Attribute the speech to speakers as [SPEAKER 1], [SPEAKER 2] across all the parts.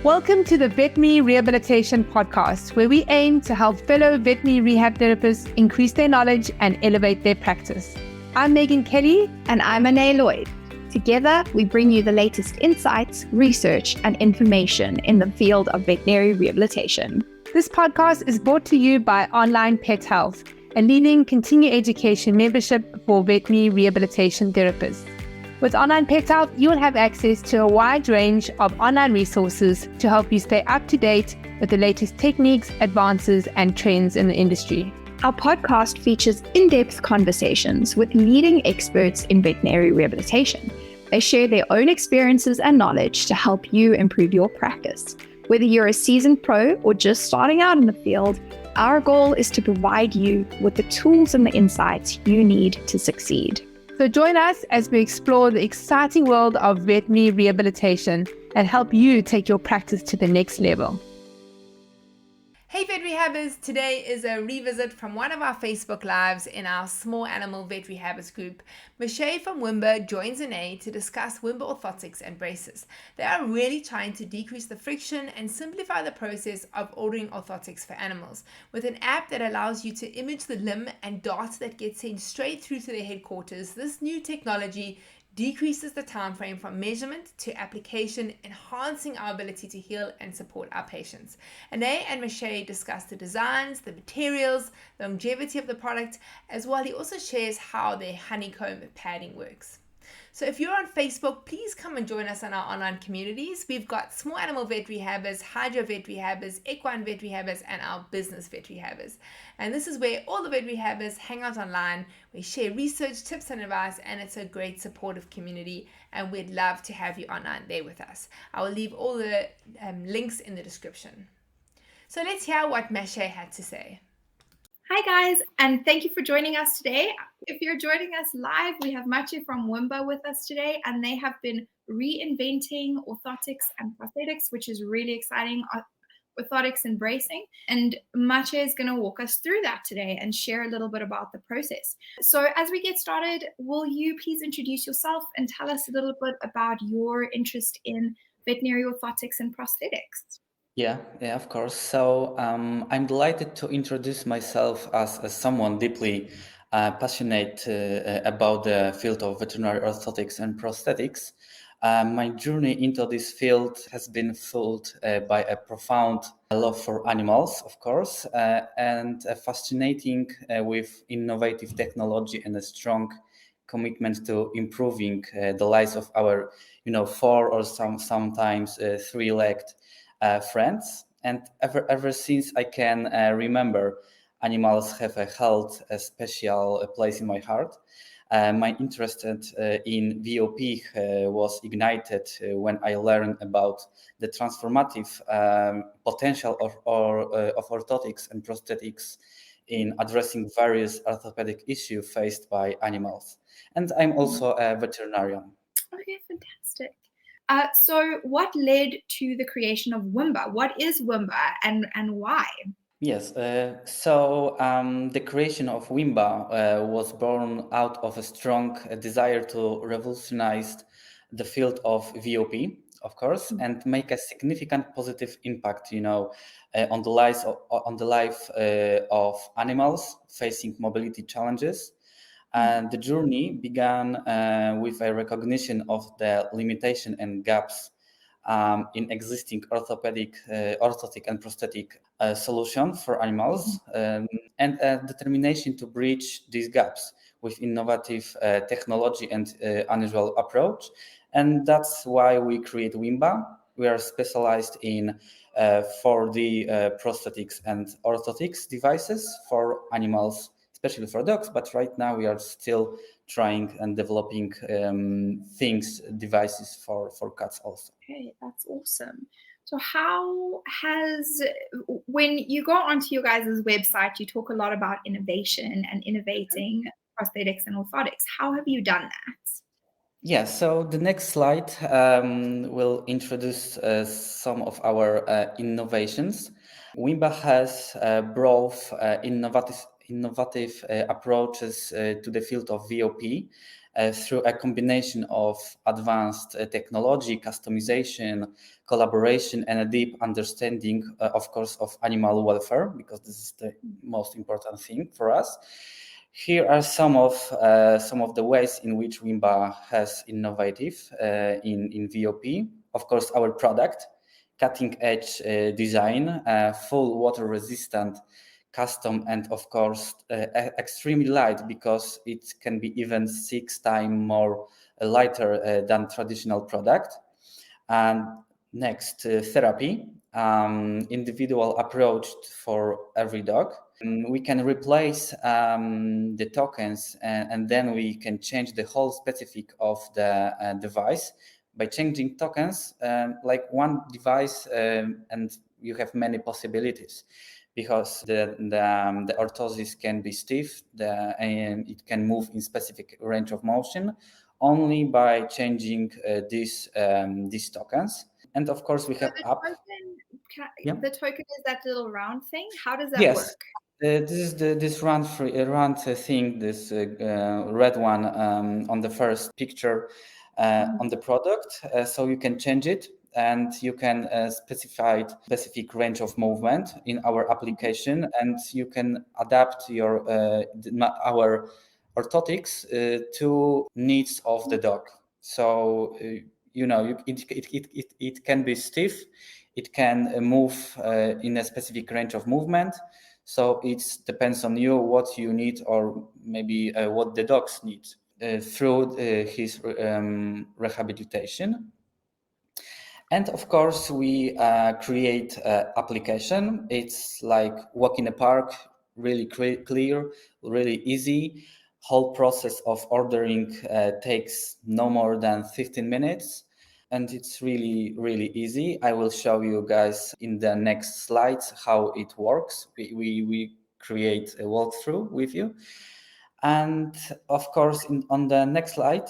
[SPEAKER 1] Welcome to the Veterinary Rehabilitation Podcast, where we aim to help fellow veterinary rehab therapists increase their knowledge and elevate their practice. I'm Megan Kelly.
[SPEAKER 2] And I'm Maciej Lloyd. Together, we bring you the latest insights, research, and information in the field of veterinary rehabilitation.
[SPEAKER 1] This podcast is brought to you by Onlinepethealth, a leading continuing education membership for veterinary rehabilitation therapists. With Onlinepethealth, you will have access to a wide range of online resources to help you stay up to date with the latest techniques, advances, and trends in the industry.
[SPEAKER 2] Our podcast features in-depth conversations with leading experts in veterinary rehabilitation. They share their own experiences and knowledge to help you improve your practice. Whether you're a seasoned pro or just starting out in the field, our goal is to provide you with the tools and the insights you need to succeed.
[SPEAKER 1] So join us as we explore the exciting world of veterinary rehabilitation and help you take your practice to the next level. Hey vet rehabbers, today is a revisit from one of our Facebook lives in our small animal vet rehabbers group. Maciej from Wimba joins Meciej to discuss Wimba orthotics and braces. They are really trying to decrease the friction and simplify the process of ordering orthotics for animals with an app that allows you to image the limb and darts that get sent straight through to their headquarters. This new technology decreases the time frame from measurement to application, enhancing our ability to heal and support our patients. Meciej and Maciej discuss the designs, the materials, the longevity of the product, as well. He also shares how their honeycomb padding works. So if you're on Facebook, please come and join us on our online communities. We've got small animal vet rehabbers, hydro vet rehabbers, equine vet rehabbers, and our business vet rehabbers. And this is where all the vet rehabbers hang out online. We share research, tips, and advice, and it's a great supportive community. And we'd love to have you online there with us. I will leave all the links in the description. So let's hear what Maciej had to say.
[SPEAKER 3] Hi guys, and thank you for joining us today. If you're joining us live, we have Maciej from Wimba with us today, and they have been reinventing orthotics and prosthetics, which is really exciting, orthotics and bracing. And Maciej is going to walk us through that today and share a little bit about the process. So as we get started, will you please introduce yourself and tell us a little bit about your interest in veterinary orthotics and prosthetics?
[SPEAKER 4] Yeah, of course. So I'm delighted to introduce myself as someone deeply passionate about the field of veterinary orthotics and prosthetics. My journey into this field has been fueled by a profound love for animals, of course, and fascinating with innovative technology and a strong commitment to improving the lives of our, four or sometimes three-legged friends. And ever since I can remember, animals have held a special place in my heart. My interest in VOP was ignited when I learned about the transformative potential of orthotics and prosthetics in addressing various orthopedic issues faced by animals. And I'm also a veterinarian.
[SPEAKER 3] Okay, fantastic. So what led to the creation of Wimba? What is Wimba and why?
[SPEAKER 4] Yes, so the creation of Wimba was born out of a strong desire to revolutionize the field of VOP, of course, and make a significant positive impact, on the life of animals facing mobility challenges. And the journey began with a recognition of the limitation and gaps in existing orthotic and prosthetic solution for animals, and a determination to bridge these gaps with innovative technology and unusual approach. And that's why we create Wimba. We are specialized in 4D prosthetics and orthotics devices for animals, especially for dogs, but right now we are still trying and developing devices for cats also.
[SPEAKER 3] Okay, that's awesome. So when you go onto your guys' website, you talk a lot about innovation and innovating prosthetics and orthotics. How have you done that?
[SPEAKER 4] Yeah, so the next slide will introduce some of our innovations. Wimba has brought innovative approaches to the field of VOP through a combination of advanced technology, customization, collaboration, and a deep understanding, of course, of animal welfare, because this is the most important thing for us. Here are some of the ways in which Wimba has innovative in VOP. Of course, our product, cutting-edge design, full water-resistant, custom, and of course extremely light, because it can be even 6 times more lighter than traditional product. And next, therapy, individual approach for every dog. We can replace the tokens, and then we can change the whole specific of the device by changing tokens, like one device, and you have many possibilities, because the orthosis can be stiff, and it can move in specific range of motion only by changing these tokens. And of course, we have
[SPEAKER 3] the token is that little round thing. How does that
[SPEAKER 4] yes.
[SPEAKER 3] work?
[SPEAKER 4] This is this round thing, this red one on the first picture on the product. So you can change it, and you can specify specific range of movement in our application, and you can adapt your our orthotics to needs of the dog. So it can be stiff, it can move in a specific range of movement. So it depends on you what you need, or maybe what the dogs need through his rehabilitation. And of course, we create an application. It's like walk in a park, really clear, really easy. Whole process of ordering takes no more than 15 minutes. And it's really, really easy. I will show you guys in the next slides how it works. We create a walkthrough with you. And of course, on the next slide,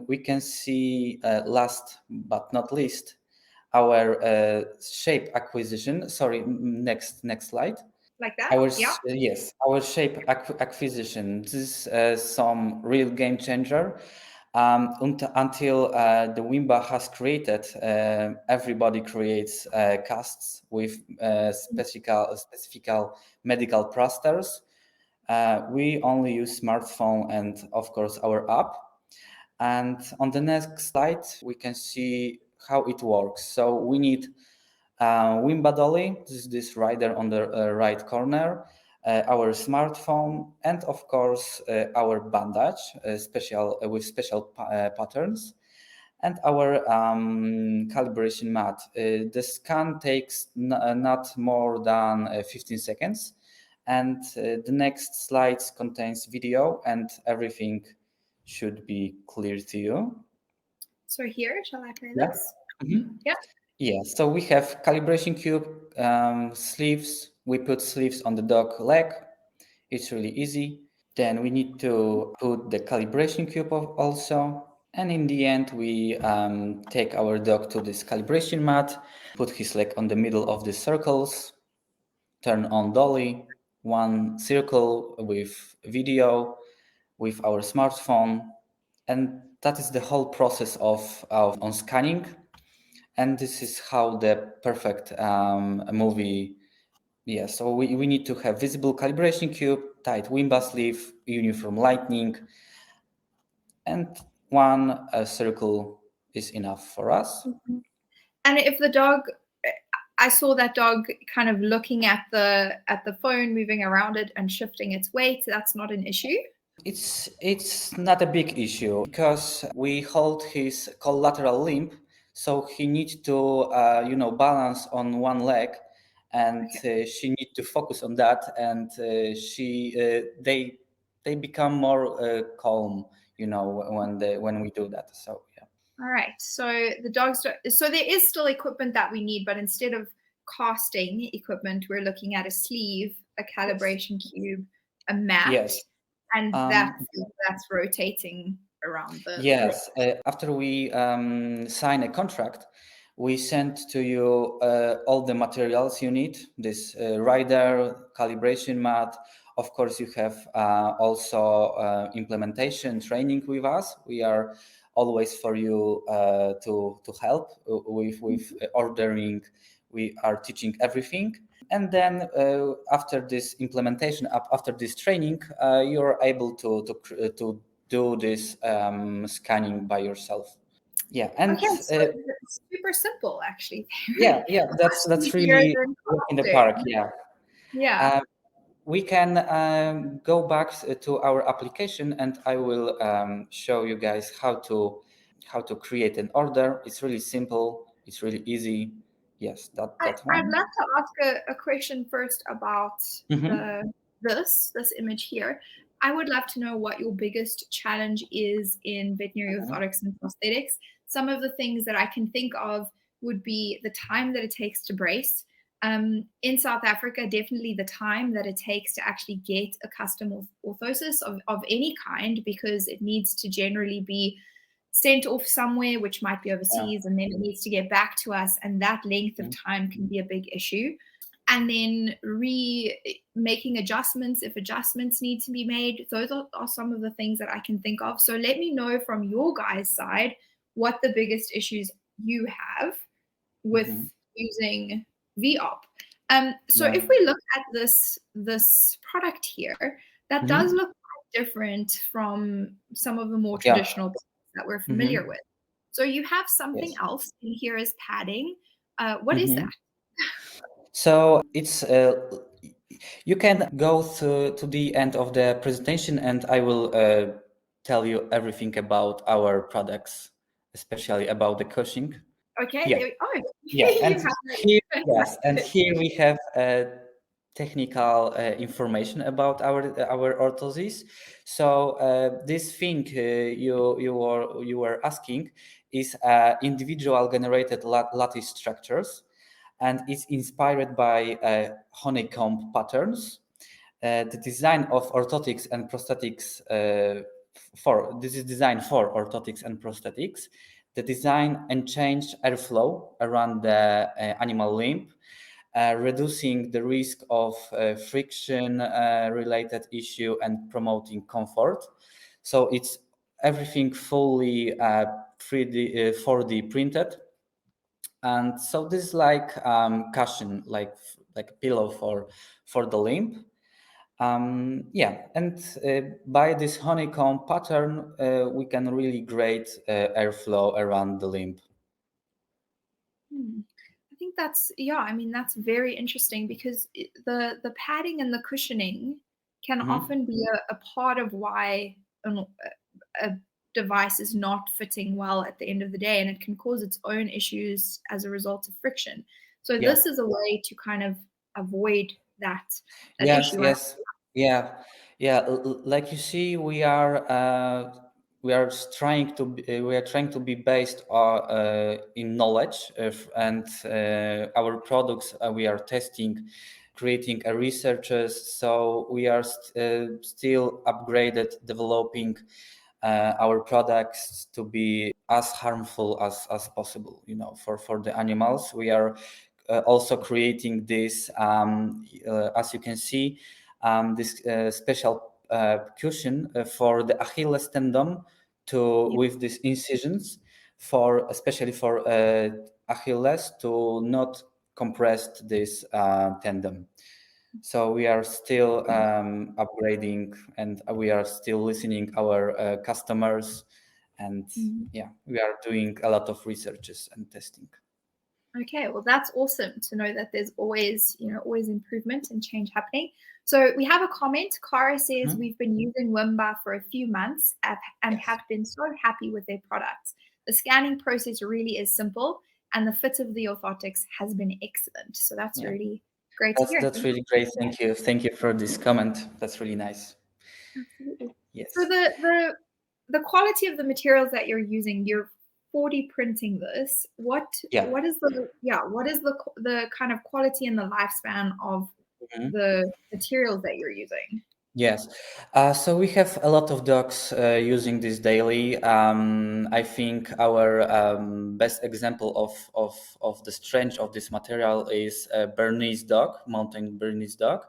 [SPEAKER 4] we can see last but not least, our shape acquisition. Sorry, next slide.
[SPEAKER 3] Like that?
[SPEAKER 4] Yes, our shape acquisition. This is some real game changer. Until the Wimba has created, everybody creates casts with specific medical plasters. We only use smartphone and of course our app. And on the next slide, we can see how it works. So we need Wimba dolly, this rider on the right corner, our smartphone, and of course our bandage, with special patterns, and our calibration mat. The scan takes not more than 15 seconds, and the next slides contains video, and everything should be clear to you.
[SPEAKER 3] So here, shall I play this?
[SPEAKER 4] Mm-hmm.
[SPEAKER 3] Yeah.
[SPEAKER 4] Yeah, so we have calibration cube, sleeves. We put sleeves on the dog leg. It's really easy. Then we need to put the calibration cube also. And in the end, we take our dog to this calibration mat, put his leg on the middle of the circles, turn on dolly, one circle with video, with our smartphone. And that is the whole process of on scanning. And this is how the perfect movie. Yeah, so we need to have visible calibration cube, tight Wimba sleeve, uniform lighting, and one circle is enough for us.
[SPEAKER 3] Mm-hmm. And if the dog, I saw that dog kind of looking at the phone, moving around it and shifting its weight, that's not an issue?
[SPEAKER 4] It's not a big issue, because we hold his collateral limb, so he needs to balance on one leg, and she needs to focus on that, and they become more calm, when we do that. So yeah.
[SPEAKER 3] All right. So the dogs. So there is still equipment that we need, but instead of casting equipment, we're looking at a sleeve, a calibration cube, a mat.
[SPEAKER 4] Yes.
[SPEAKER 3] And that's rotating around the.
[SPEAKER 4] Yes. After we sign a contract, we send to you all the materials you need. This rider, calibration mat, Of course, you have also implementation training with us. We are always for you to help with ordering. We are teaching everything. And then after this implementation, after this training, you're able to do this scanning by yourself. Yeah, and
[SPEAKER 3] Okay, so it's super simple, actually.
[SPEAKER 4] yeah, that's
[SPEAKER 3] Much easier
[SPEAKER 4] really
[SPEAKER 3] than
[SPEAKER 4] walk in the
[SPEAKER 3] costing.
[SPEAKER 4] park. Yeah,
[SPEAKER 3] Yeah.
[SPEAKER 4] we can go back to our application, and I will show you guys how to create an order. It's really simple. It's really easy. Yes, that
[SPEAKER 3] I'd
[SPEAKER 4] one.
[SPEAKER 3] love to ask a question first about
[SPEAKER 4] Mm-hmm.
[SPEAKER 3] this image here. I would love to know what your biggest challenge is in veterinary orthotics and prosthetics. Some of the things that I can think of would be the time that it takes to brace. In South Africa, definitely the time that it takes to actually get a custom orthosis of any kind, because it needs to generally be sent off somewhere, which might be overseas, and then it needs to get back to us, and that length of time can be a big issue. And then making adjustments if adjustments need to be made. Those are some of the things that I can think of. So let me know from your guys' side what the biggest issues you have with using VOP. So if we look at this product here, that does look quite different from some of the more traditional products that we're familiar with. So you have something else in here as padding. What is that?
[SPEAKER 4] So it's you can go to the end of the presentation, and I will tell you everything about our products, especially about the cushioning.
[SPEAKER 3] Okay.
[SPEAKER 4] Yeah.
[SPEAKER 3] Yeah.
[SPEAKER 4] And here, yes, and here we have technical information about our orthosis. So this thing you were asking is individual generated lattice structures, and it's inspired by honeycomb patterns. The design of orthotics and prosthetics this is designed for orthotics and prosthetics. The design unchanged airflow around the animal limb, reducing the risk of friction related issue and promoting comfort. So it's everything fully 3D 4D printed. And so this is like cushion, like a pillow for the limb. Yeah, and by this honeycomb pattern, we can really create airflow around the limb.
[SPEAKER 3] I think that's that's very interesting, because the padding and the cushioning can often be a part of why a device is not fitting well at the end of the day, and it can cause its own issues as a result of friction. So this is a way to kind of avoid that issue.
[SPEAKER 4] Yeah. Like you see, we are trying to be based in knowledge and our products we are testing, creating researches. So we are still upgraded, developing our products to be as harmful as possible, for the animals. We are also creating this, as you can see, this special cushion for the Achilles tendon with these incisions, especially for Achilles, to not compress this tendon. So we are still upgrading, and we are still listening our customers, and we are doing a lot of researches and testing.
[SPEAKER 3] Okay, well, that's awesome to know that there's always improvement and change happening. So we have a comment. Cara says, we've been using Wimba for a few months and have been so happy with their products. The scanning process really is simple, and the fit of the orthotics has been excellent. So that's really great to hear.
[SPEAKER 4] That's really great. Thank you. Thank you for this comment. That's really nice.
[SPEAKER 3] Absolutely.
[SPEAKER 4] Yes.
[SPEAKER 3] So the quality of the materials that you're using, you're 4D printing this. What is the kind of quality and the lifespan of the materials that you're using?
[SPEAKER 4] Yes. So we have a lot of dogs using this daily. I think our best example of the strength of this material is a Bernese dog, mountain Bernese dog.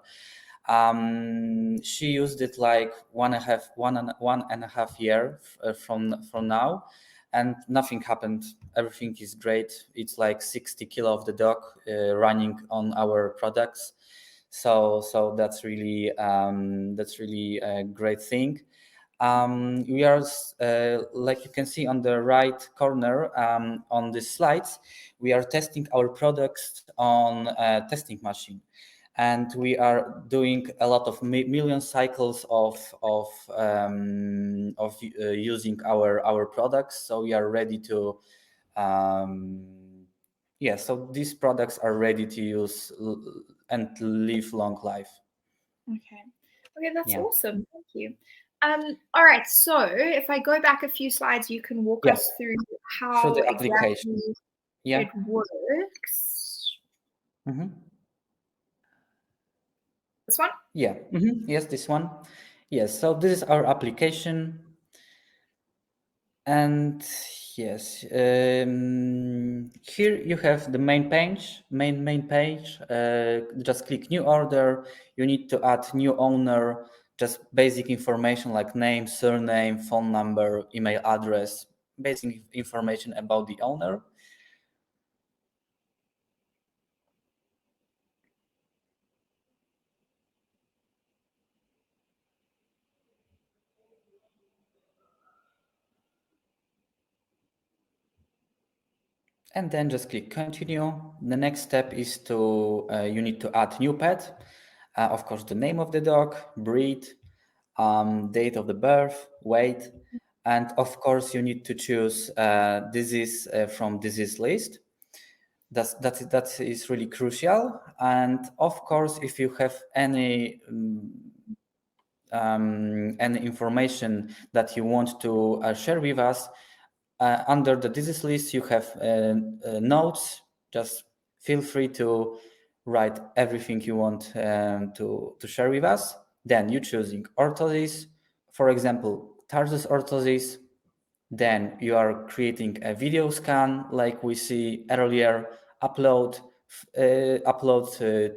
[SPEAKER 4] She used it like one and a half year from now, and nothing happened. Everything is great. It's like 60 kilo of the dog running on our products. So that's really a great thing. We are, like you can see on the right corner on the slides, we are testing our products on a testing machine, and we are doing a lot of million cycles of using our products. So we are ready to so these products are ready to use and live long life.
[SPEAKER 3] Okay, that's awesome. Thank you. All right, so if I go back a few slides, you can walk us through how
[SPEAKER 4] the application.
[SPEAKER 3] Exactly it works. This one?
[SPEAKER 4] Yes, this one. Yes, so this is our application. And yes, here you have the main page. Just click new order. You need to add new owner, just basic information like name, surname, phone number, email address, basic information about the owner. And then just click continue. The next step is to you need to add new pet. Of course, the name of the dog, breed, date of the birth, weight, and of course you need to choose disease from disease list. That is really crucial. And of course, if you have any information that you want to share with us, under the disease list you have notes. Just feel free to write everything you want to share with us. Then you choosing orthosis, for example, tarsus orthosis. Then you are creating a video scan like we see earlier, upload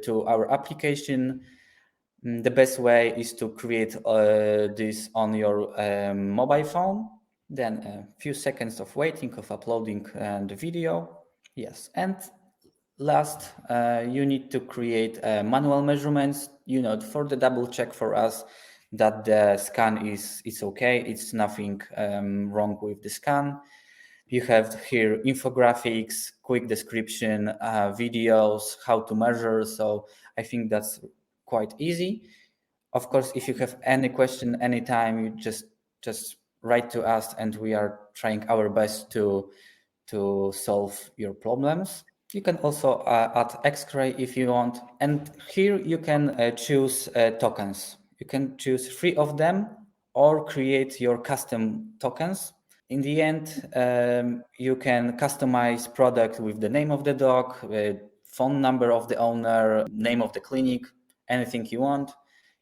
[SPEAKER 4] to our application. The best way is to create this on your mobile phone. Then a few seconds of waiting, of uploading the video. Yes, and last, you need to create manual measurements, for the double check for us that the scan is okay. It's nothing wrong with the scan. You have here infographics, quick description, videos, how to measure. So I think that's quite easy. Of course, if you have any question anytime, you just write to us, and we are trying our best to solve your problems. You can also add X-ray if you want. And here you can choose tokens. You can choose 3 of them or create your custom tokens. In the end, you can customize product with the name of the dog, phone number of the owner, name of the clinic, anything you want.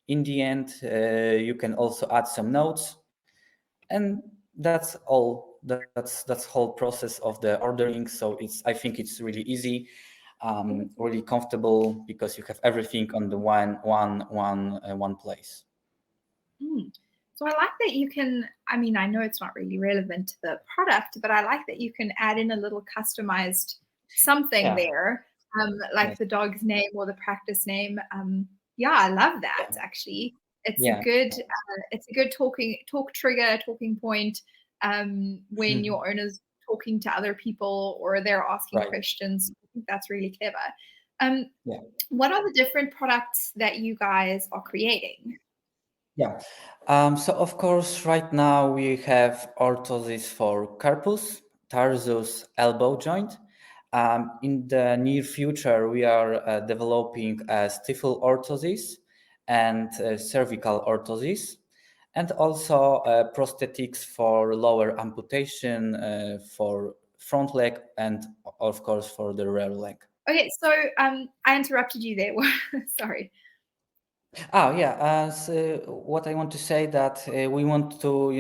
[SPEAKER 4] In the end, you can also add some notes, and that's all. That's whole process of the ordering. So I think it's really easy, really comfortable, because you have everything on the one place.
[SPEAKER 3] So I like that you can, I mean, I know it's not really relevant to the product, but I like that you can add in a little customized something there, like the dog's name or the practice name. I love that actually. It's a good talking point when your owner's talking to other people or they're asking questions. I think that's really clever. What are the different products that you guys are creating?
[SPEAKER 4] So of course, right now we have orthosis for carpus, tarsus, elbow joint. In the near future, we are developing a stifle orthosis and cervical orthosis, and also prosthetics for lower amputation, for front leg, and of course for the rear leg.
[SPEAKER 3] Okay, so I interrupted you there. Sorry.
[SPEAKER 4] So what I want to say that we want to,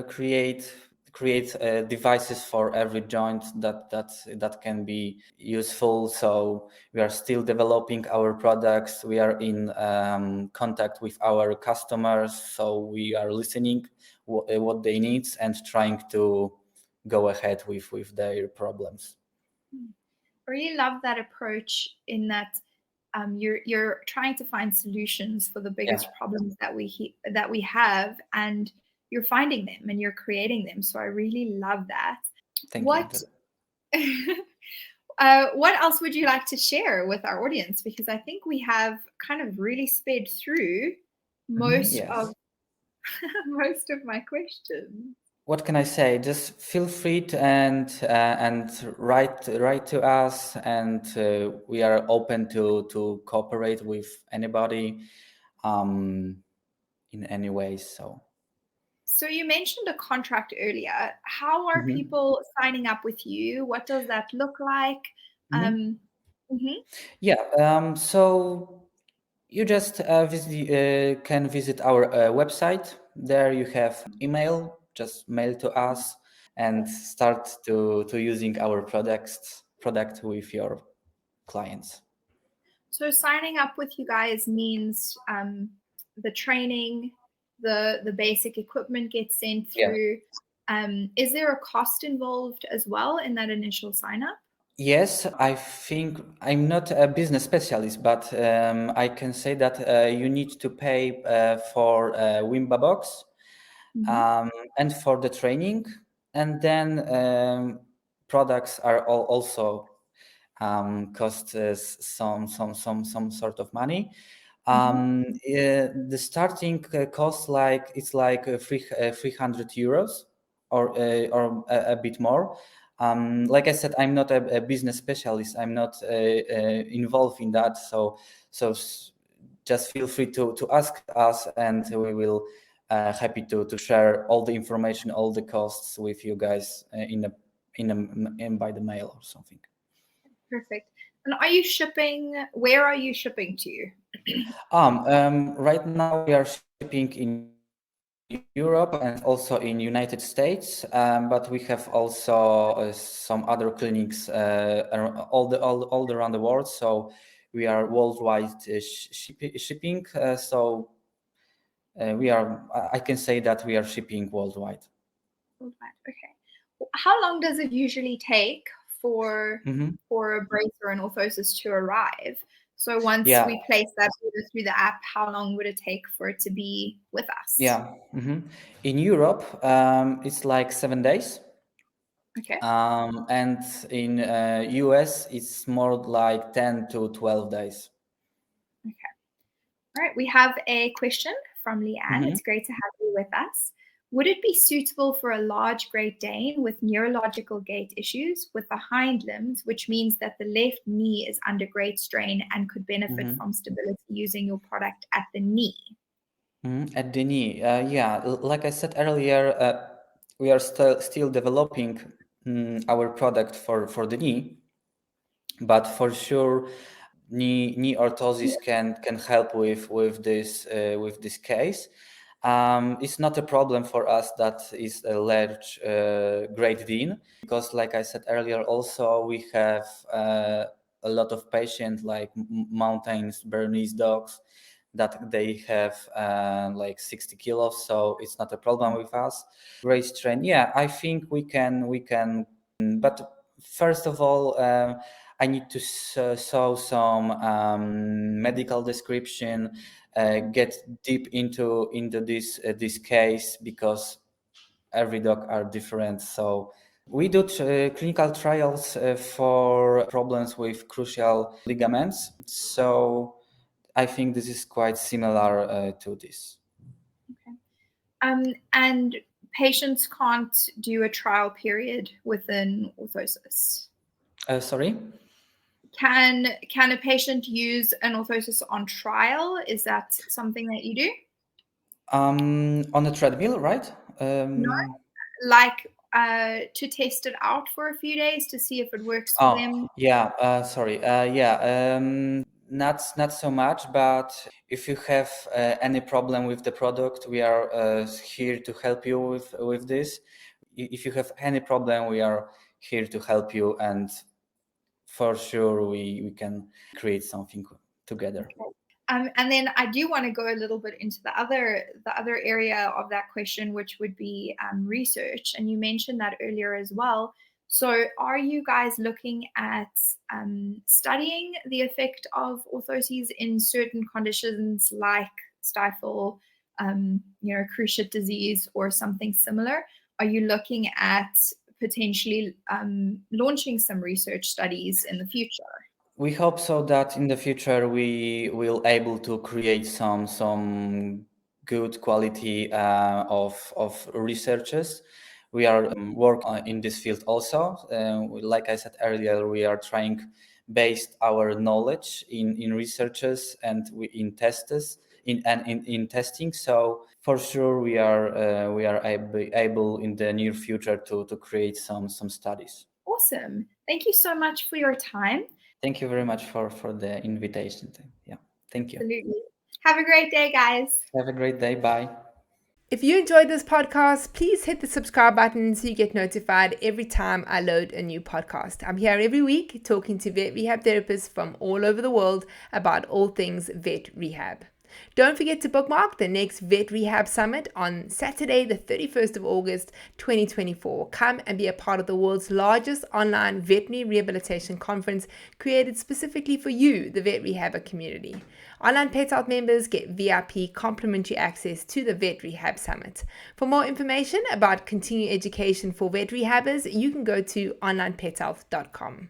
[SPEAKER 4] create create devices for every joint that can be useful. So we are still developing our products. We are in contact with our customers, so we are listening what they need and trying to go ahead with their problems.
[SPEAKER 3] I really love that approach in that you're trying to find solutions for the biggest problems that we have, and you're finding them and you're creating them. So I really love that.
[SPEAKER 4] Thank
[SPEAKER 3] you. What else would you like to share with our audience? Because I think we have kind of really sped through most of my questions.
[SPEAKER 4] What can I say? Just feel free to and write to us, and we are open to cooperate with anybody in any way.
[SPEAKER 3] So you mentioned a contract earlier. How are people signing up with you? What does that look like?
[SPEAKER 4] So you just can visit our website. There you have email. Just mail to us and start to using our product with your clients.
[SPEAKER 3] So signing up with you guys means the training, the basic equipment gets sent through. Is there a cost involved as well in that initial sign up?
[SPEAKER 4] Yes, I think I'm not a business specialist, but I can say that you need to pay for Wimba box and for the training, and then products are also cost some sort of money. The starting cost it's like 300 euros or a bit more. Like I said, I'm not a business specialist. I'm not involved in that. So just feel free to ask us, and we will happy to share all the information, all the costs with you guys in by the mail or something.
[SPEAKER 3] Perfect. And are you shipping? Where are you shipping to?
[SPEAKER 4] Right now we are shipping in Europe and also in United States, but we have also some other clinics all around the world. So we are worldwide shipping. I can say that we are shipping worldwide.
[SPEAKER 3] Worldwide. Okay. How long does it usually take for a brace or an orthosis to arrive? So once we place that order through the app, how long would it take for it to be with us?
[SPEAKER 4] In Europe, it's like 7 days.
[SPEAKER 3] Okay.
[SPEAKER 4] And in US, it's more like 10 to 12 days.
[SPEAKER 3] Okay. All right. We have a question from Leanne. It's great to have you with us. Would it be suitable for a large Great Dane with neurological gait issues with the hind limbs, which means that the left knee is under great strain and could benefit from stability using your product at the knee?
[SPEAKER 4] At the knee, like I said earlier, we are still developing our product for the knee, but for sure, knee orthosis can help with this case. It's not a problem for us that is a large Great Dane, because like I said earlier, also we have a lot of patients like mountains Bernese dogs that they have like 60 kilos, so it's not a problem with us. Great strain, I think we can, but first of all, I need to show some medical description, get deep into this case, because every dog are different. So we do clinical trials for problems with crucial ligaments. So I think this is quite similar to this.
[SPEAKER 3] Okay. And patients can't do a trial period within orthosis?
[SPEAKER 4] Sorry?
[SPEAKER 3] Can a patient use an orthosis on trial? Is that something that you do?
[SPEAKER 4] On a treadmill, right?
[SPEAKER 3] No, like to test it out for a few days to see if it works for them.
[SPEAKER 4] Sorry. Not so much, but if you have any problem with the product, we are here to help you with this. if you have any problem, we are here to help you, and for sure we can create something together.
[SPEAKER 3] And then I do want to go a little bit into the other area of that question, which would be research. And you mentioned that earlier as well. So are you guys looking at studying the effect of orthoses in certain conditions like stifle, cruciate disease or something similar? Are you looking at potentially launching some research studies in the future?
[SPEAKER 4] We hope so that in the future we will able to create some good quality of researchers. We are work in this field also. Like I said earlier, we are trying based our knowledge in researches and in tests in testing. So for sure we are able in the near future to create some studies.
[SPEAKER 3] Awesome. Thank you so much for your time.
[SPEAKER 4] Thank you very much for the invitation. Yeah, thank you.
[SPEAKER 3] Absolutely. Have a great day, guys.
[SPEAKER 4] Have a great day. Bye.
[SPEAKER 1] If you enjoyed this podcast, please hit the subscribe button so you get notified every time I load a new podcast. I'm here every week talking to vet rehab therapists from all over the world about all things vet rehab. Don't forget to bookmark the next Vet Rehab Summit on Saturday, the 31st of August, 2024. Come and be a part of the world's largest online veterinary rehabilitation conference created specifically for you, the vet rehabber community. Onlinepethealth members get VIP complimentary access to the Vet Rehab Summit. For more information about continuing education for vet rehabbers, you can go to onlinepethealth.com.